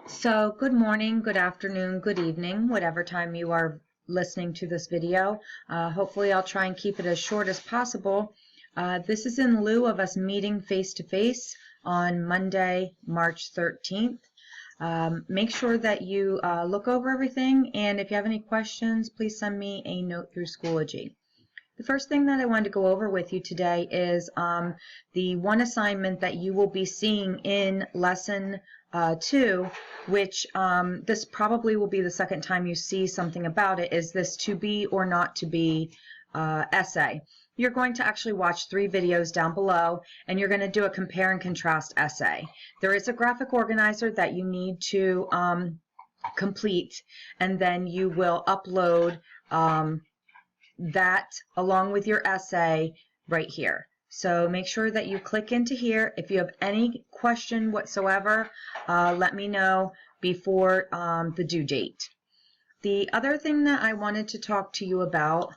So good morning, good afternoon, good evening, whatever time you are listening to this video. Hopefully I'll try and keep it as short as possible. This is in lieu of us meeting face-to-face on Monday, March 13th. Make sure that you look over everything, and if you have any questions, please send me a note through Schoology. The first thing that I wanted to go over with you today is the one assignment that you will be seeing in lesson 2, which this probably will be the second time you see something about it, is this to be or not to be essay. You're going to actually watch 3 videos down below, and you're going to do a compare and contrast essay. There is a graphic organizer that you need to complete, and then you will upload that along with your essay right here. So make sure that you click into here. If you have any question whatsoever, let me know before the due date. The other thing that I wanted to talk to you about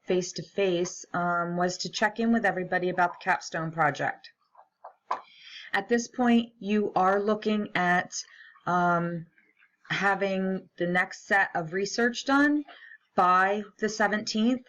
face-to-face was to check in with everybody about the Capstone Project. At this point, you are looking at having the next set of research done by the 17th.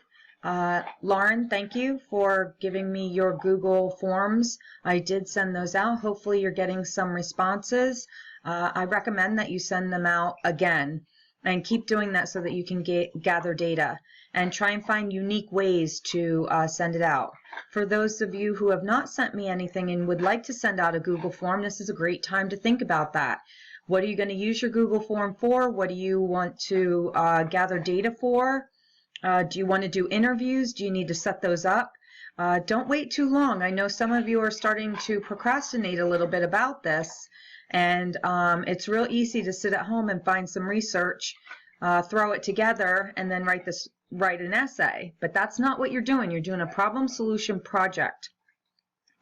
Lauren, thank you for giving me your Google Forms. I did send those out. Hopefully you're getting some responses. I recommend that you send them out again and keep doing that so that you can gather data and try and find unique ways to send it out. For those of you who have not sent me anything and would like to send out a Google form, this is a great time to think about that. What are you going to use your Google form for? What do you want to gather data for? Do you want to do interviews? Do you need to set those up? Don't wait too long. I know some of you are starting to procrastinate a little bit about this, and it's real easy to sit at home and find some research, throw it together, and then write an essay. But that's not what you're doing. You're doing a problem solution project,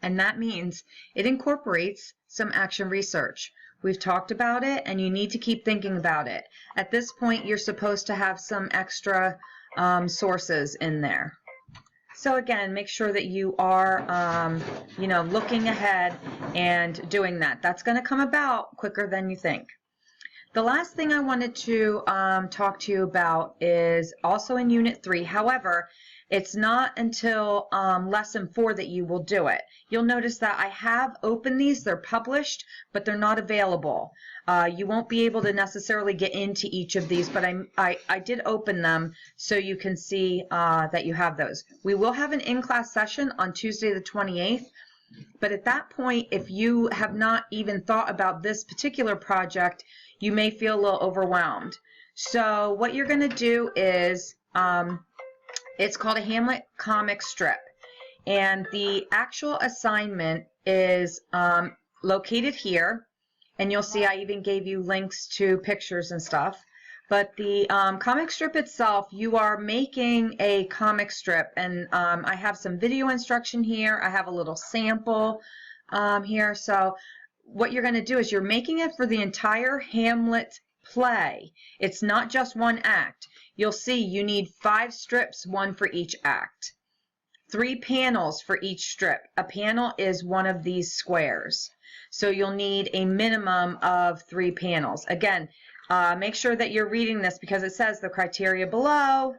and that means it incorporates some action research. We've talked about it, and you need to keep thinking about it. At this point, you're supposed to have some extra sources in there. So again, make sure that you are, looking ahead and doing that. That's going to come about quicker than you think. The last thing I wanted to talk to you about is also in Unit 3. However, it's not until Lesson 4 that you will do it. You'll notice that I have opened these. They're published, but they're not available. You won't be able to necessarily get into each of these, but I did open them so you can see that you have those. We will have an in-class session on Tuesday the 28th, but at that point, if you have not even thought about this particular project, you may feel a little overwhelmed. So what you're going to do is, it's called a Hamlet comic strip, and the actual assignment is located here, and you'll see I even gave you links to pictures and stuff. But the comic strip itself, you are making a comic strip, and I have some video instruction here. I have a little sample here. So what you're going to do is you're making it for the entire Hamlet play. It's not just one act. You'll see you need 5 strips, 1 for each act. 3 panels for each strip. A panel is one of these squares. So you'll need a minimum of 3 panels. Again, make sure that you're reading this because it says the criteria below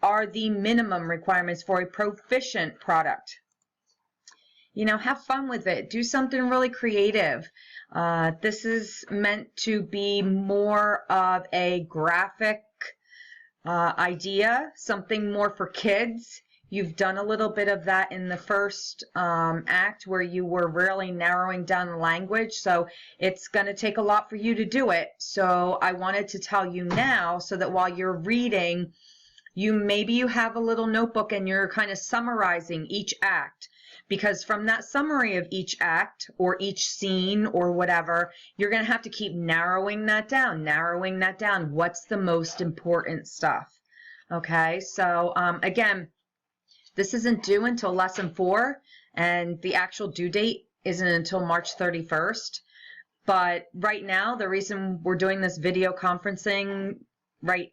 are the minimum requirements for a proficient product. You know, have fun with it. Do something really creative. This is meant to be more of a graphic idea, something more for kids. You've done a little bit of that in the first act where you were really narrowing down the language, so it's going to take a lot for you to do it. So I wanted to tell you now so that while you're reading, maybe you have a little notebook and you're kind of summarizing each act. Because from that summary of each act or each scene or whatever, you're going to have to keep narrowing that down. What's the most important stuff? Okay, so again, this isn't due until Lesson 4, and the actual due date isn't until March 31st. But right now, the reason we're doing this video conferencing right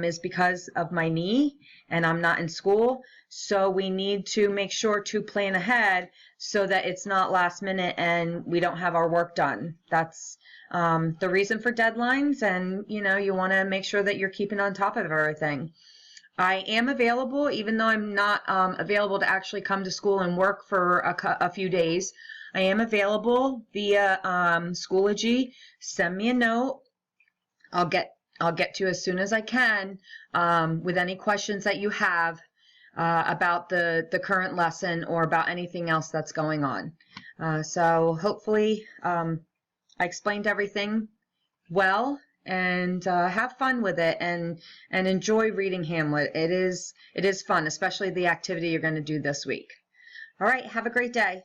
is because of my knee and I'm not in school. So we need to make sure to plan ahead so that it's not last minute and we don't have our work done. That's the reason for deadlines, and you want to make sure that you're keeping on top of everything. I am available, even though I'm not available to actually come to school and work for a few days. I am available via Schoology. Send me a note. I'll get to you as soon as I can with any questions that you have about the current lesson or about anything else that's going on. So hopefully I explained everything well, and have fun with it, and enjoy reading Hamlet. It is fun, especially the activity you're going to do this week. All right, have a great day.